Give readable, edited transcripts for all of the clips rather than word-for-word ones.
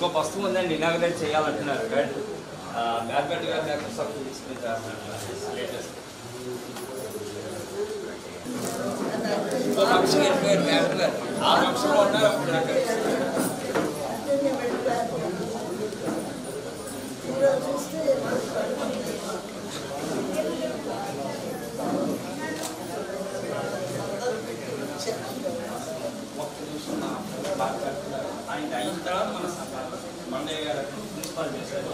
ఇంకో పుస్తకం ఉందండి, ఇనాగ్రేట్ చేయాలంటున్నారు. గవర్నమెంట్ గారు లేటెస్ట్ ఇంకో పక్షం వెళ్ళిపోయారు డైరెక్టర్ గారు. ఆ పక్షంలో ఉన్నారు అప్పుడు అక్కడ. ఆయన అయిన తర్వాత మన మండయ్య గారు ప్రిన్సిపాల్ చేశారు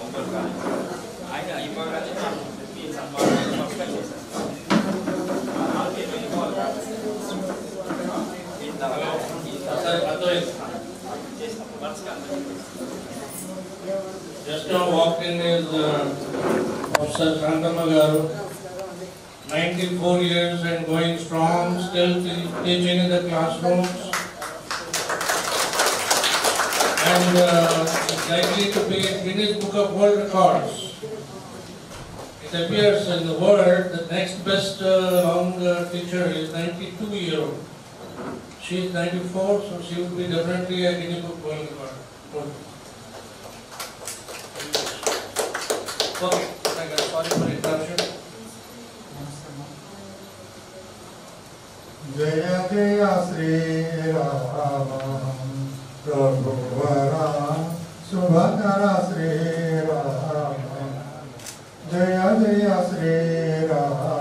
ఒంగోలు కాలేజ్. ఆయన అయిపోగానే సన్మానం పక్షాలు చేశారు. Just now walked in is Professor Shantamma Garu, 94 years and going strong, still teaching in the classrooms, and likely to be in Guinness Book of World Records. It appears in the world the next best long teacher is 92-year-old. She is 94, so she will be definitely a Guinness Book World Record. Okay, sorry for interruption. Jaya Jaya Sri Rama Prabhuvara Subhadara Sri Rama Jaya Jaya Sri Rama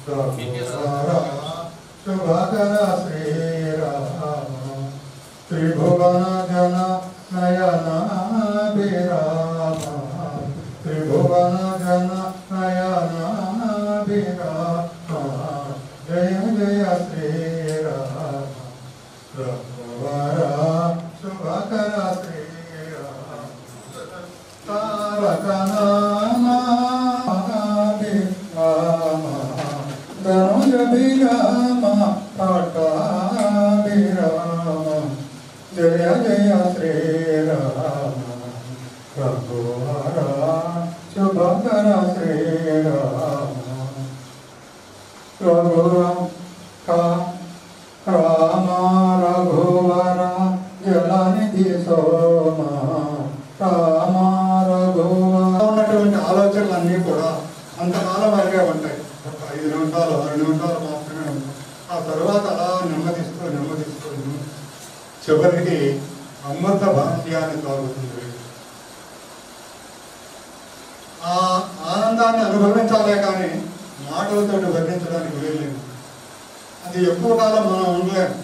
Prabhuvara Subhadara Sri Rama Tribhuvana Jana Nayana Virama Tribhuvana Jana Nayana Virama Jaya Jaya Sri Rama Prabhuvara Subhadara Sri Rama Taraka Nama Virama Dhanuja Virama Pata Virama Jaya Jaya Sri Rama Prabhuvara Subhadara Sri Rama Rama Raghuvara Jalanidhi Soma Rama Raghuvara ఉన్నటువంటి ఆలోచనలన్నీ కూడా అంతకాలం వరకే ఉంటాయి. ఒక 5 నిమిషాలు 6 నిమిషాలు మాత్రమే ఉంటాయి. ఆ తర్వాత అలా నెమ్మదిస్తూ చివరికి అమృత భాష్యాన్ని తాగుతుంది. ఆ ఆనందాన్ని అనుభవించాలే కానీ మాటలతో వర్ణించడానికి వీల్లేదు. అది ఎక్కువ కాలం మనం ఉండలేము.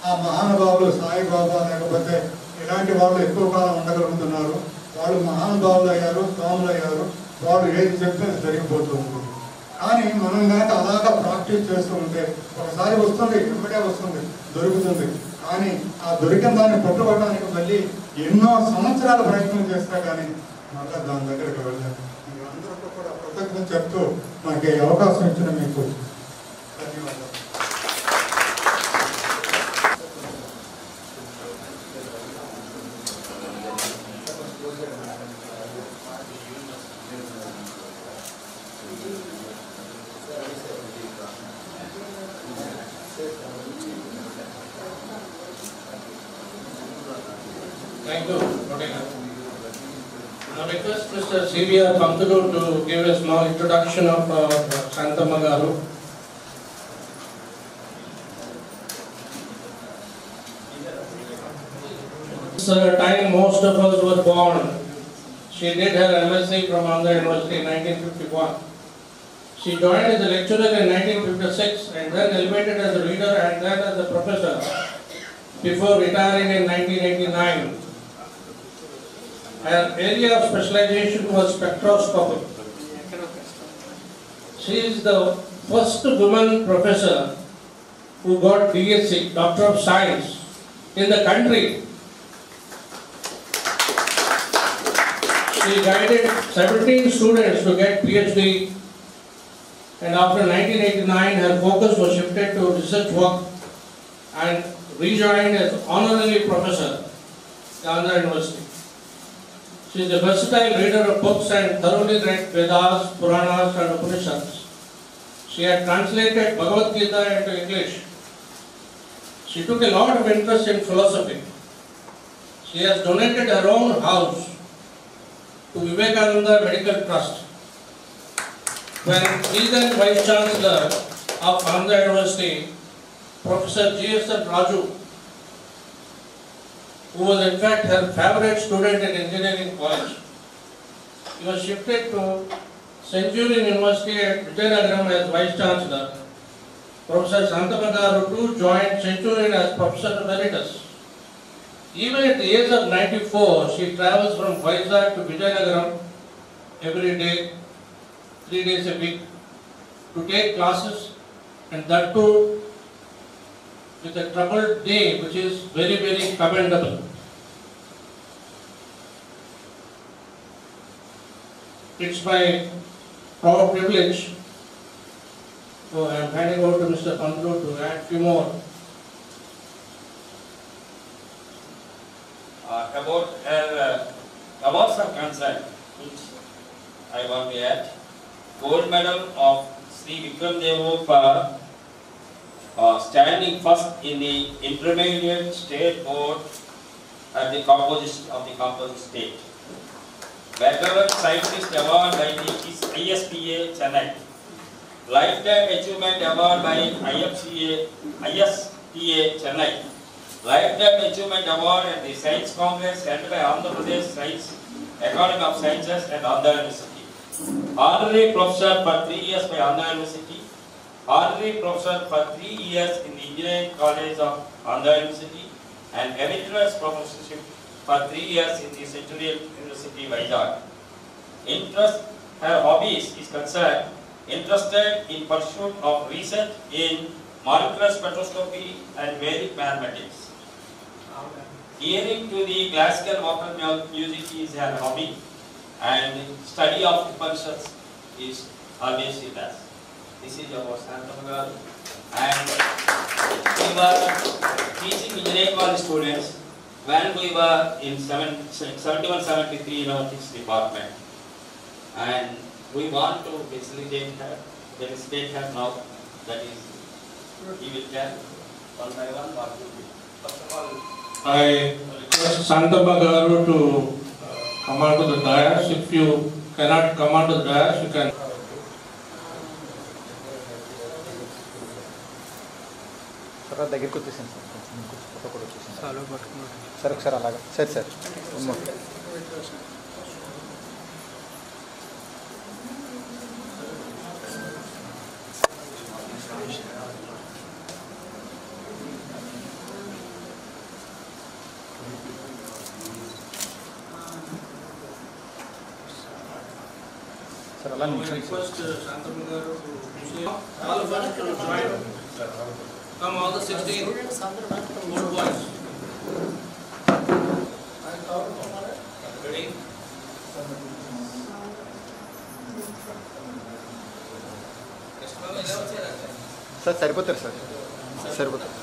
ఆ మహానుభావులు సాయిబాబా లేకపోతే ఇలాంటి వాళ్ళు ఎక్కువ కాలం ఉండగలుగుతున్నారు. వాళ్ళు మహానుభావులు అయ్యారు, స్వాములు అయ్యారు. వాళ్ళు ఏది చెప్తే జరిగిపోతూ ఉంటుంది. కానీ మనం కనుక అలాగా ప్రాక్టీస్ చేస్తూ ఉంటే ఒకసారి వస్తుంది, ఇప్పుడే వస్తుంది, దొరుకుతుంది. కానీ ఆ దొరికిన దాన్ని పట్టుకోవడానికి మళ్ళీ ఎన్నో సంవత్సరాలు ప్రయత్నం చేస్తే కానీ మళ్ళీ దాని దగ్గరికి వెళ్ళాలి. అందరికీ కూడా కృతజ్ఞత చెప్తూ మనకి ఈ అవకాశం ఇచ్చిన మీకు ధన్యవాదాలు. Thank you. I request Mr. C.V.R. Pantulu to give a small introduction of Shantamma Garu. This time most of us were born. She did her MSc from Andhra University in 1951. She joined as a lecturer in 1956 and then elevated as a reader and then as a professor before retiring in 1989. Her area of specialization was spectroscopy. She is the first woman professor who got DSc, Doctor of Science, in the country. She guided 17 students to get PhD, and after 1989 her focus was shifted to research work and rejoined as honorary professor at Andhra University. She is a versatile reader of books and thoroughly read Vedas, Puranas and Upanishads. She had translated Bhagavad Gita into English. She took a lot of interest in philosophy. she has donated her own house to Vivekananda Medical Trust. When then Vice Chancellor of Andhra University, Professor G.S.L. Raju, who was in fact her favorite student in engineering college, he was shifted to Centurion University at Vijayanagaram as Vice Chancellor. Professor Santapagaru too joined Centurion as Professor Emeritus. Even at the age of 94, she travels from Vizag to Vijayanagaram every day, 3 days a week, to take classes, and that too with a troubled name, which is very, very commendable. It's my proud privilege. So I am handing over to Mr. Pandru to add a few more. About her awards are concerned, which I want to add. Gold medal of Sri Vikram Devu for standing first in the intermediate state board at the composite state. Veteran Scientist Award by the ISPA Chennai. Lifetime Achievement Award by ISPA Chennai. Lifetime Achievement Award at the Science Congress held by Andhra Pradesh Science Academy of Sciences and Andhra University. Honorary Professor for 3 years by Andhra University. Honorary Professor for 3 years in the Engineering College of Andhra University. And Emeritus Professorship for 3 years in the Centurion University, Vizag. Her hobbies is concerned, interested in pursuit of research in molecular spectroscopy and Vedic mathematics. Hearing to the classical vocal music is her hobby, and study of Upanishads is always with us. This is our Santapagaru, and we were teaching engineering college students when we were in 71-73 in our physics department, and we want to facilitate her now. That is, he will tell one by one what to do. First of all, I request Santapagaru to come onto the dais. If you cannot come onto the dais, you can. Sir దగ్గరికి వచ్చేసాను sir photo కూడా వచ్చేసాను sir ఒకసారి అలాగా సరే sir sir అలా Request Santapagaru to all of us to join. Come all the 16 old boys. Ready? Sir సరిపోతారు sir సరిపోతారు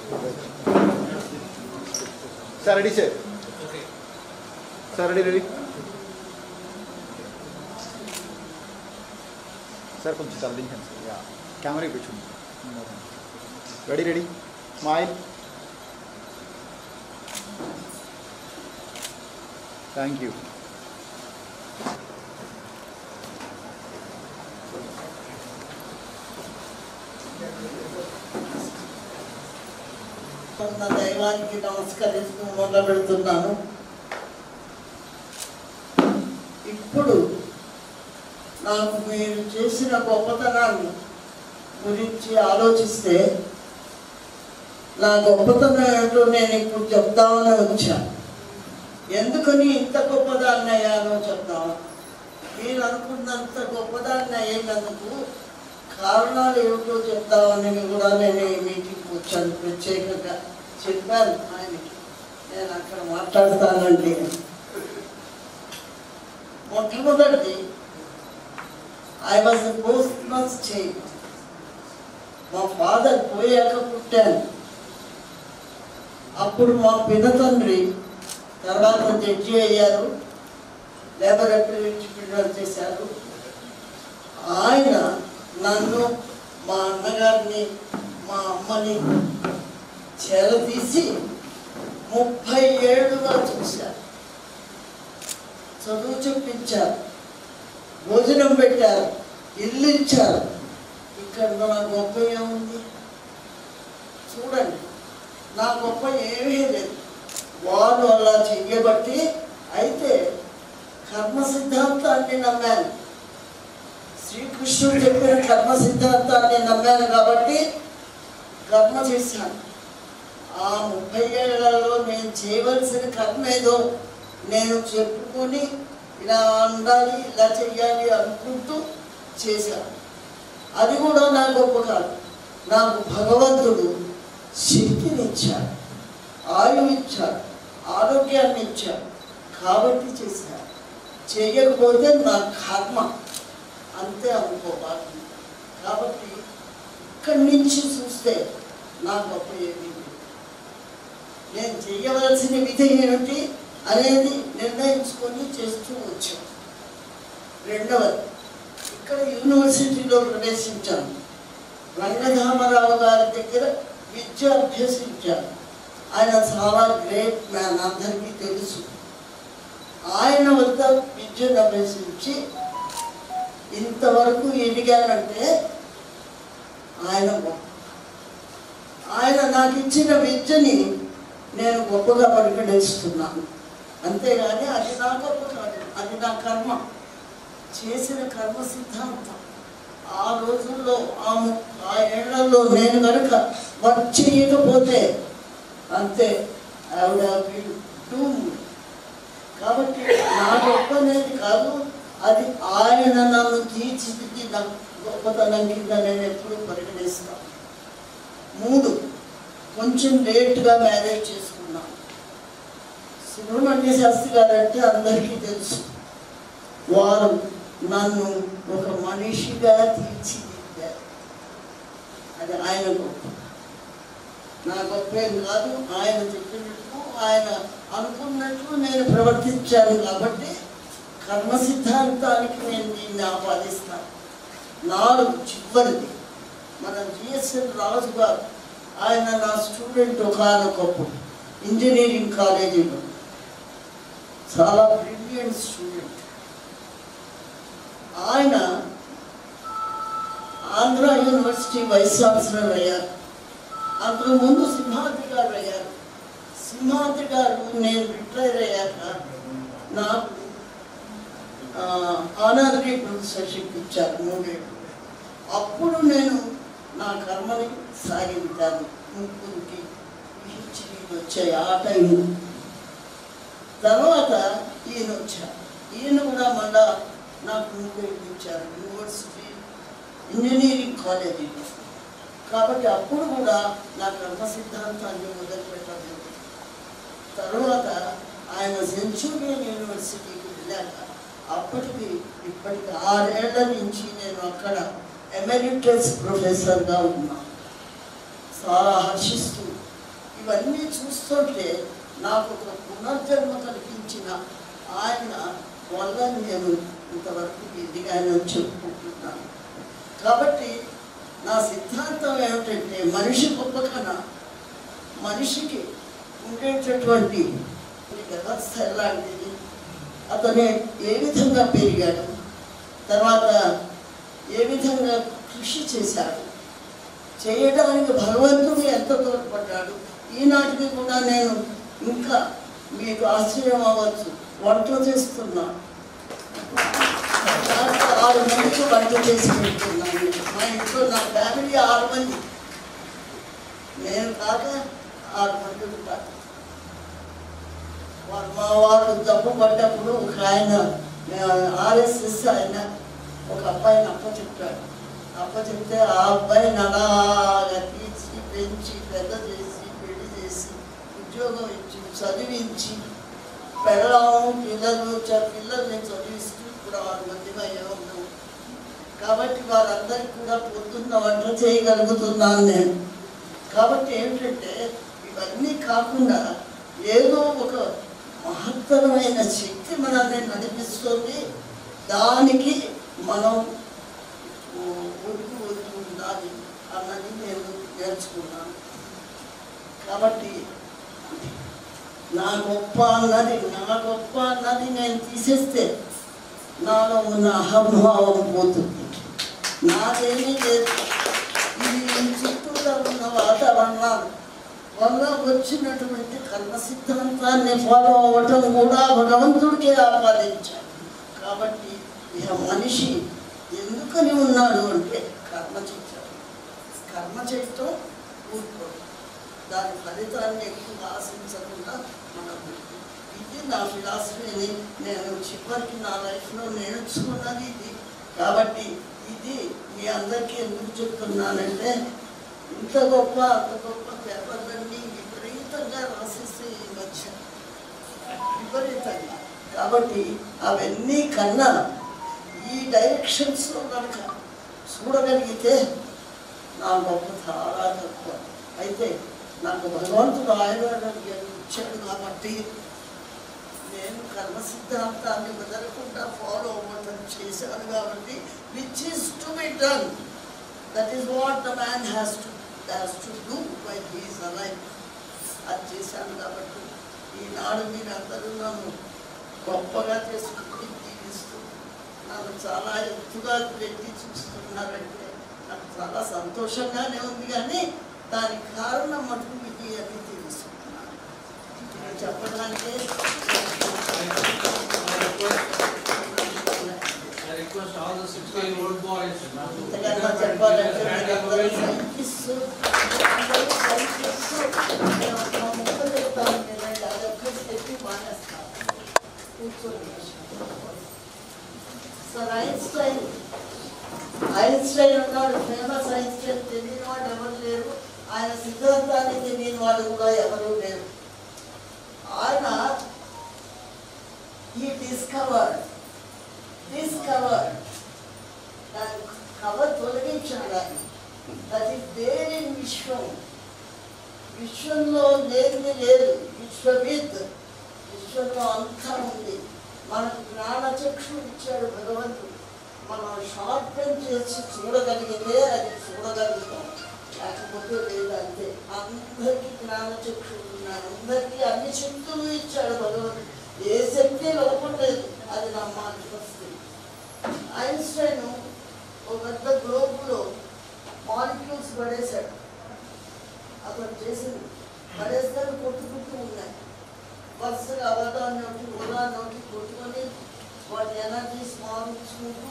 sir ready sir sir ready sir కొంచెం చదివించండి సార్ కెమెరా కూర్చోండి రెడీ స్మైల్ థ్యాంక్ యూ దైవానికి నమస్కరిస్తూ మొదలు పెడుతున్నాను. ఇప్పుడు నాకు మీరు చేసిన గొప్పతనాన్ని గురించి ఆలోచిస్తే నా గొప్పతనం ఏంటో నేను ఇప్పుడు చెప్తామని వచ్చాను. ఎందుకని ఇంత గొప్పదాన్ని అయ్యానో చెప్తాను. మీరు అనుకున్నంత గొప్పదాన్ని అయ్యేందుకు కారణాలు ఏమిటో చెప్తామని కూడా నేను ఈ మీటింగ్కి వచ్చాను. ప్రత్యేకంగా చెప్పాను ఆయనకి, నేను అక్కడ మాట్లాడతానండి. మొట్టమొదటి I was the post mass child. మా ఫాదర్ పోయాక పుట్టాను. అప్పుడు మా పినతండ్రి తర్వాత జడ్జి అయ్యారు, లేబొరేటరీ ఇన్స్టిట్యూట్ చేశారు. ఆయన నన్ను, మా అన్నగారిని, మా అమ్మని చేరతీసి 30 ఏళ్ళుగా చూశారు. చదువు చెప్పించారు, భోజనం పెట్టారు, ఇల్లు ఇచ్చారు. ఇక్కడ నా గొప్ప ఏముంది? చూడండి, నా గొప్ప ఏమీ లేదు. వారు అలా చెయ్యబట్టి అయితే కర్మ సిద్ధాంతాన్ని నమ్మాను. శ్రీకృష్ణుడు చెప్పిన కర్మ సిద్ధాంతాన్ని నమ్మాను కాబట్టి కర్మ చేశాను. ఆ 30 ఏళ్లలో నేను చేయవలసిన కర్మ ఏదో నేను చెప్పుకొని ఇలా ఉండాలి, ఇలా చెయ్యాలి అనుకుంటూ చేశాను. అది కూడా నా గొప్ప కాదు. నాకు భగవంతుడు శక్తినిచ్చాడు, ఆయువు ఇచ్చాడు, ఆరోగ్యాన్ని ఇచ్చాడు కాబట్టి చేశాను. చేయకపోతే నా కర్మ అంతే అనుకోవాలి. కాబట్టి ఇక్కడి నుంచి చూస్తే నా గొప్ప ఏమీ లేదు. నేను చేయవలసిన విధి ఏమిటి అనేది నిర్ణయించుకొని చేస్తూ వచ్చాను. రెండవది, ఇక్కడ యూనివర్సిటీలో ప్రవేశించాను. రంగధామరావు గారి దగ్గర విద్య అభ్యసించాను. ఆయన చాలా గ్రేట్ మ్యాన్, అందరికీ తెలుసు. ఆయన వద్ద విద్యను అభ్యసించి ఇంతవరకు ఎదిగానంటే ఆయన నాకు ఇచ్చిన విద్యని నేను గొప్పగా పరిగణిస్తున్నాను. అంతేగాని అది నా గొప్ప కాదు, అది నా కర్మ, చేసిన కర్మ సిద్ధాంతం. ఆ రోజుల్లో ఆ ఏళ్లలో నేను కనుక వర్క్ చేయకపోతే అంతే, ఆవిడ డూమ్డ్. కాబట్టి నా గొప్ప అనేది కాదు, అది ఆయన నన్ను తీర్చిదిద్ది నా గొప్పతనం కింద నేను ఎప్పుడూ పరిగణిస్తాను. 3, కొంచెం లేట్గా మ్యారేజ్ చేసుకున్నాను. సుబ్రహ్మణ్య శాస్త్రి గారు అంటే అందరికీ తెలుసు. వారు నన్ను ఒక మనిషిగా తీర్చిదిద్దారు. అది ఆయన గొప్ప, నా గొప్ప ఏం కాదు. ఆయన చెప్పినట్టు, ఆయన అనుకున్నట్లు నేను ప్రవర్తించాను కాబట్టి కర్మ సిద్ధాంతానికి నేను దీన్ని ఆపాదిస్తాను. 4, చివరిది, మన జిఎస్ఎల్ రాజు గారు, ఆయన నా స్టూడెంట్. ఒకనొకప్పుడు ఇంజనీరింగ్ కాలేజీలో చాలా బ్రిలియంట్ స్టూడెంట్. ఆయన ఆంధ్ర యూనివర్సిటీ వైస్ ఛాన్సలర్ అయ్యారు. అంతకుముందు సింహాద్రి గారు అయ్యారు. సింహాద్రి గారు నేను రిటైర్ అయ్యాక నాకు ఆనరీ ప్రొఫెసర్షిప్ ఇచ్చారు 3 ఏళ్ళు. అప్పుడు నేను నా కర్మని సాగించాను. 3కి పిహెచ్డీలు వచ్చాయి ఆ టైంలో. తర్వాత ఈయన వచ్చారు. ఈయన కూడా మళ్ళా నాకు 3 ఏళ్ళు ఇచ్చారు యూనివర్సిటీ ఇంజనీరింగ్ కాలేజీలో. కాబట్టి అప్పుడు కూడా నా కర్మ సిద్ధాంతాన్ని మొదలుపెట్టలేదు. తర్వాత ఆయన సెంచురియన్ యూనివర్సిటీకి వెళ్ళాక అప్పటికి ఇప్పటికి 6 ఏళ్ల నుంచి నేను అక్కడ ఎమెరిటస్ ప్రొఫెసర్గా ఉన్నాను. చాలా హర్షిస్తూ ఇవన్నీ చూస్తుంటే నాకు ఒక పునర్జన్మ కల్పించిన ఆయన వల్ల నేను ఇంతవరకు ఎదిగానని చెప్పుకుంటున్నాను. కాబట్టి నా సిద్ధాంతం ఏమిటంటే మనిషి గొప్ప కన్నా మనిషికి ఉండేటటువంటి వ్యవస్థ ఎలాంటిది, అతను ఏ విధంగా పెరిగాడు, తర్వాత ఏ విధంగా కృషి చేశాడు, చేయడానికి భగవంతుడు ఎంత తోడ్పడ్డాడు. ఈనాటికి కూడా నేను ఇంకా మీకు ఆశ్చర్యం అవ్వచ్చు, వంటలు చేస్తున్నాను. 6 మందికి వంట చేసి పెడుతున్నాను. మా ఇంట్లో నా ఫ్యామిలీ 6 మంది, నేను కాక 6 మంది ఉంటారు. మా వారు తప్పు పడ్డప్పుడు ఒక ఆయన ఆర్ఎస్ఎస్ ఆయన ఒక అబ్బాయిని అప్పచెప్పాడు. అప్పచెప్తే ఆ అబ్బాయిని అలాగా తీర్చి పెంచి పెద్ద చేసి పెళ్లి చేసి ఉద్యోగం ఇచ్చి చదివించి పిల్లల్ని చదివిస్తూ ఇప్పుడు 6 మందిగా ఉన్నాం. కాబట్టి వారందరికీ కూడా పొద్దున్న వంట చేయగలుగుతున్నాను నేను. కాబట్టి ఏమిటంటే ఇవన్నీ కాకుండా ఏదో ఒక మహత్తరమైన శక్తి మనల్ని నడిపిస్తుంది. దానికి మనం ఒడ్డు ఉండాలి అన్నది నేను నేర్చుకున్నాను. కాబట్టి నా గొప్ప అన్నది నేను తీసేస్తే నాలో ఉన్న అహంభావం పోతుంది. నాదేమీ లేదు. ఇది చుట్టూలో ఉన్న వాతావరణం వల్ల వచ్చినటువంటి కర్మ సిద్ధాంతాన్ని ఫాలో అవ్వటం కూడా భగవంతుడికే ఆపాదించాడు. కాబట్టి ఇక మనిషి ఎందుకని ఉన్నాడు అంటే కర్మ చేశాడు. కర్మ చేయటం ఊరుకోడు. దాని ఫలితాన్ని ఎక్కువ ఆశించకుండా మనం ఇది నా ఫిలాసఫీని నేను చివరికి నా లైఫ్లో నేర్చుకున్నది ఇది. కాబట్టి ఇది మీ అందరికీ ఎందుకు చెప్తున్నానంటే ఇంత గొప్ప అంత గొప్ప పేపర్లన్నీ విపరీతంగా రాసేస్తే ఈ మధ్య విపరీతంగా. కాబట్టి అవన్నీ కన్నా ఈ డైరెక్షన్స్లో కనుక చూడగలిగితే నా గొప్ప చాలా తక్కువ. అయితే నాకు భగవంతుడు ఆయుర్వేదం ఇచ్చాడు కాబట్టి నేను కర్మ సిద్ధాంతాన్ని వదలకుండా ఫాలో అవ్వటం చేశాను కాబట్టి which is to be done. That is what the man has to do while he is alive. అది చేశాను కాబట్టి ఈనాడు మీరు అందరూ నన్ను గొప్పగా చేసుకుంటూ జీవిస్తూ నన్ను చాలా ఎత్తుగా పెట్టి చూస్తున్నారంటే నాకు చాలా సంతోషంగానే ఉంది. కానీ దానికి కారణం మటుకు మీకు అన్నీ తెలుసుకుంటున్నాను. నేను చెప్పడానికే ఇంతకన్నా చెప్పాలంటే సైంటిస్ట్ ముక్కలు చెప్తాను. నేను అదొక్కటి చెప్పి మానేస్తాను కూర్చొని. సార్ ఐన్స్టైన్ ఉన్నాడు, ఫేమస్ ఐన్స్టైన్. తెలియని వాడు ఎవరు లేరు. ఆయన సిద్ధాంతాన్ని తెలియని వాడు కూడా ఎవరు లేరు. ఆయన ఈ డిస్కవర్డ్ దాని కవర్ తొలగించాడు ఆయన. దట్ ఈస్ దేర్ ఇన్ విశ్వం. విశ్వంలో లేనిది లేదు. విశ్వంలో అంతా ఉంది. మనకు జ్ఞానచక్షు ఇచ్చాడు భగవంతుడు. మనం షార్ట్కట్ చేసి చూడగలిగితే అది చూడగలుగుతాం, లేకపోతే లేదంటే. అందరికీ జ్ఞానచక్షు ఉన్నాయి, అందరికీ అన్ని శక్తులు ఇచ్చాడు భగవంతుడు. ఏ శక్తి లోపలేదు, అది నమ్మాల్సి వస్తుంది. ఐన్స్టైన్ ఒక పెద్ద గ్లోబ్లో మాలిక్యూల్స్ పడేశాడు. అతను చేసింది పడేస్తే కొట్టుకుంటూ ఉన్నాయి. వరుసగా ఉదాహరణకి కొట్టుకొని వాటి ఎనర్జీస్ మార్చుకుంటూ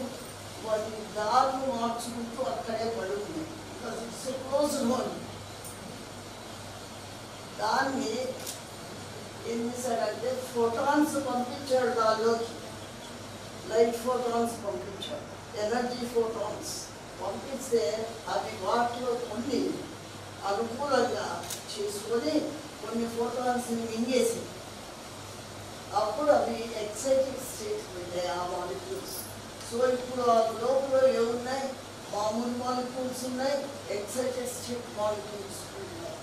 వాటి దారులు మార్చుకుంటూ అక్కడే పడుతుంది. Close whole. దాన్ని ఏం చేశాడంటే ఫోటాన్స్ పంపించాడు దానిలోకి. లైట్ ఫోటాన్స్ పంపించాడు, ఎనర్జీ ఫోటాన్స్ పంపిస్తే అవి వాటిలో కొన్ని అనుకూలంగా చేసుకొని కొన్ని ఫోటాన్స్ని మింగేసి అప్పుడు అవి ఎక్సైటింగ్ స్టేట్ వెళ్ళాయి ఆ మాలిక్యూల్స్. సో ఇప్పుడు ఆ గ్లోబ్లో ఏమున్నాయి? మామూలు మాలిక్యూల్స్ ఉన్నాయి, ఎక్సైటెడ్ స్టేట్ మాలిక్యూల్స్ ఉన్నాయి.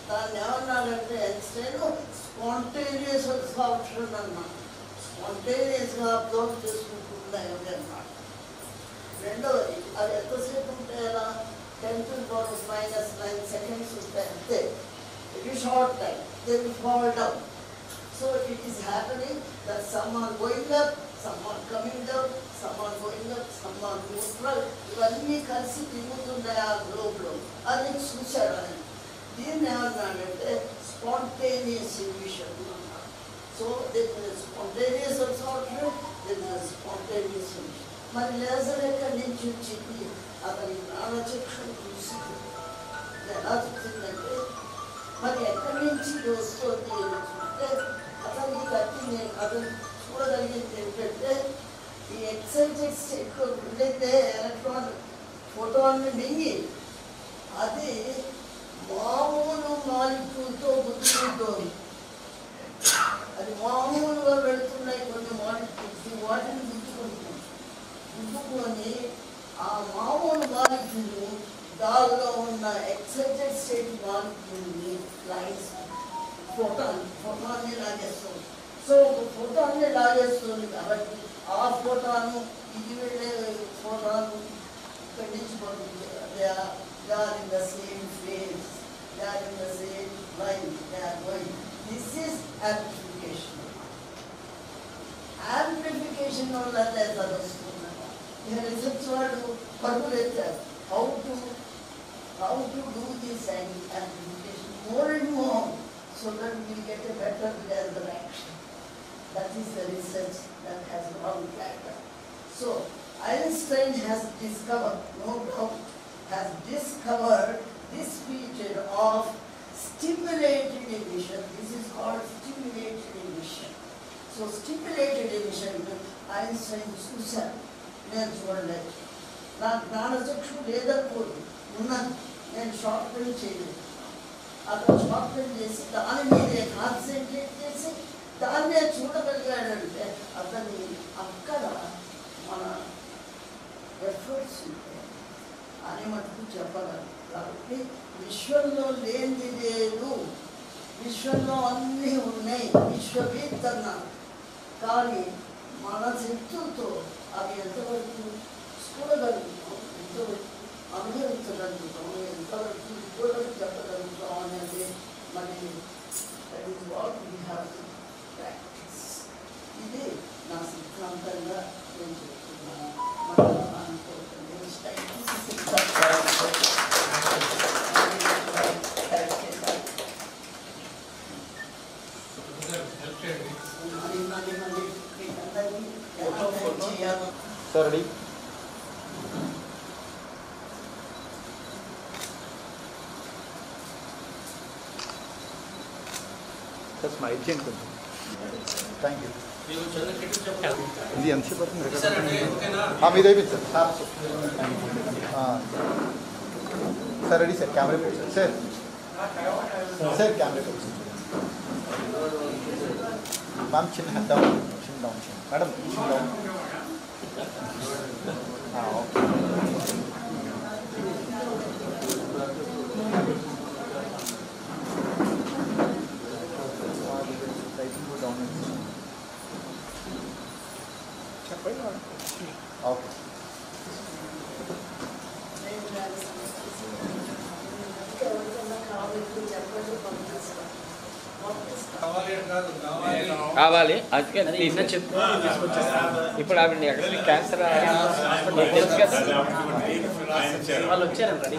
దాన్ని ఏమన్నాడంటే ఐన్స్టైన్ స్పాంటేనియస్ అబ్సార్ప్షన్ అన్నాడు. స్పాంటేనియస్గా అబ్జర్వ్ చేసుకుంటూ ఉన్నాయి అవి అన్నాడు. రెండవది అవి ఎంతసేపు ఉంటాయి? అలా 10⁻⁻9 seconds ఉంటాయి అంతే. Very short time, they will fall down. So it is happening that some are going up, some are coming down, some are going up, some are neutral. ఇవన్నీ కలిసి తిరుగుతున్నాయి ఆ గ్లోబ్లో. అది చూశాడు ఆయన. దీన్ని ఏమన్నాడంటే స్పాంటేనియస్ ఎమిషన్ అన్నాడు. So this is spontaneous absorption, this is spontaneous emission. మరి లేజర్ ఎక్కడి నుంచి వచ్చింది? అతని జ్ఞానచక్షుడు చూసింది. ఎలా చూసిందంటే మరి ఎక్కడి నుంచి వస్తుంది అని చూస్తే అతను చూడగలిగింది ఏంటంటే ఈ ఎక్సైటెడ్ స్టేట్లో ఉండేదే ఎలక్ట్రాన్ ఫోటాన్ని మింగి అది మామూలు మాలిక్యూల్తో గుర్తుకుంటోంది. అది మామూలుగా వెళుతున్నాయి కొన్ని మాలిక్యూల్స్, వాటిని గుర్తుకొని ఆ మామూలు మాలిక్యూల్ దానిలో ఉన్న ఎక్సైటెడ్ స్టేట్ మాలిక్యూల్ని లైన్స్ ఫోటాన్ని లాగేస్తుంది. సో ఒక ఫోటాన్ని లాగేస్తుంది కాబట్టి ఆ ఫోటాను ఇది వెళ్ళే ఫోటాను ఇక్కడి నుంచి పడుతుంది. They are in the same phase, they are in the same line, they are going. This is amplification వల్లనే చదువుతున్నారు. ఇక రిసెర్చ్ వాళ్ళు పరుగులు ఎత్తారు. How to do this amplification more and more so that we get a better reaction. That is the research that has gone further. So Einstein has discovered, no doubt, has discovered this feature of stimulated emission. This is called stimulated emission. So stimulated emission, Einstein చూశారు, నేను చూడలేదు. నా జ్ఞానచక్షు లేదనుకోదు, ఉన్నది. నేను short film చేయలేదు. అతను short film చేసి దాని మీదే కాన్సన్ట్రేట్ చేసి దాన్నే చూడగలిగాడంటే అతన్ని అక్కడ మన ఎఫర్ట్స్ ఉంటాయి అని మటుకు చెప్పగలరు. కాబట్టి విశ్వంలో లేనిది లేదు, విశ్వంలో అన్నీ ఉన్నాయి, విశ్వవేత్త అన్నారు. కానీ మన శక్తులతో అవి ఎంతవరకు చూడగలుగుతాం, ఎంతవరకు అనుభవించగలుగుతాం, ఎంతవరకు ఇతరులకు చెప్పగలుగుతాం అనేది మరి that is what we have to practice. ఇది నా సిద్ధాంతంగా నేను చెప్తున్నాను. మనం అనుకోకండి సార్ రెడీ. సార్ స్మైల్ చేయండి కొంచెం. Thank you. ఇది ఎంతసేపు పడుతుంది? మీద అయిపోయింది sir. Sir ready sir. Camera పెట్టారు సార్. సార్ కెమెరా పెట్టారు. మ్యామ్ చిన్న డౌన్, చిన్న డౌన్, మేడం చిన్న డౌన్. ఓకే. డౌన్ చెప్పండి. ఓకే. కావాలి అందుకే ఇప్పుడు ఆవిడ క్యాన్సర్ తెలుసు కదా, వాళ్ళు వచ్చారండి.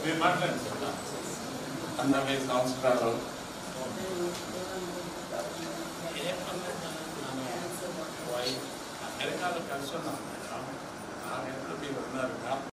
మీరు మాట్లాడండి. అందరి సంవత్సరాలు అమెరికాలో కలిసి ఉన్నాం. 6 గంటలు మీరు ఉన్నారు.